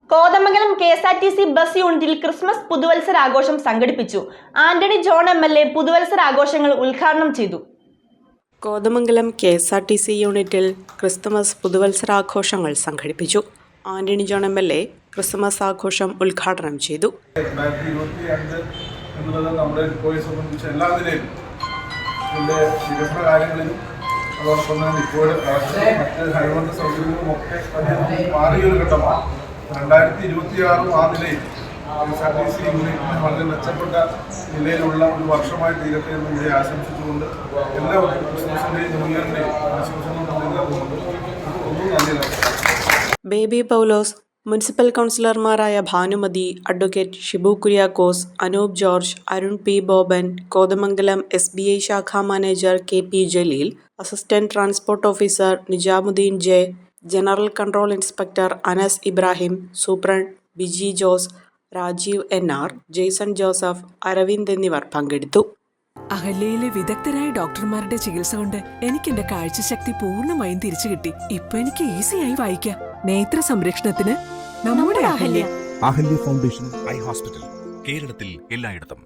Kothamangalam KSRTC bus യൂണിറ്റിൽ Christmas പുതുവത്സരാഘോഷം സംഘടിപ്പിച്ചു. Antony John MLA പുതുവത്സരാഘോഷങ്ങൾ ഉദ്ഘാടനം ചെയ്തു. കോതമംഗലം KSRTC യൂണിറ്റിൽ ക്രിസ്തുമസ് പുതുവത്സരാഘോഷങ്ങൾ സംഘടിപ്പിച്ചു. ആന്റണി ജോൺ MLA ക്രിസ്മസ് ആഘോഷം ഉദ്ഘാടനം ചെയ്തു. അതോടൊപ്പം തന്നെ ഇപ്പോൾ മറ്റ് അനുബന്ധ സൗകര്യങ്ങളുമൊക്കെ മാറിയൊരു ഘട്ടമാണ്. 2026 ആ നിലയിൽ KSRTC യൂണിറ്റിന് വളരെ മെച്ചപ്പെട്ട നിലയിലുള്ള ഒരു വർഷമായി തീരട്ടെ എന്ന് കൂടി ആശംസിച്ചുകൊണ്ട് എല്ലാവർക്കും ക്രിസ്മസിൻ്റെയും ന്യൂ ഇയറിൻ്റെയും ആശംസകൾ നൽകുന്നുണ്ട്. ഒന്നും നന്ദി. ബേബി പൗലോസ്, മുനിസിപ്പൽ കൗൺസിലർമാരായ Bhanumathi, advocate Shibu Kuriakose, Anoop George, Arun P. Boban, Kothamangalam SBI ശാഖാ manager KP Jaleel, assistant transport officer Nizamuddin J, general control inspector Anas Ibrahim, superintendent Biji Jose, Rajeev NR, Jaison Joseph, Aravind എന്നിവർ പങ്കെടുത്തു. അഹല്യയിലെ വിദഗ്ധരായ ഡോക്ടർമാരുടെ ചികിത്സ കൊണ്ട് എനിക്ക് എന്റെ കാഴ്ചശക്തി പൂർണ്ണമായും തിരിച്ചു കിട്ടി. ഇപ്പൊ എനിക്ക് ഈസിയായി വായിക്കാം. നേത്ര സംരക്ഷണത്തിന് നമ്മുടെ അഹല്യ ഫൗണ്ടേഷൻ ഐ ഹോസ്പിറ്റൽ, കേരളത്തിൽ എല്ലായിടത്തും.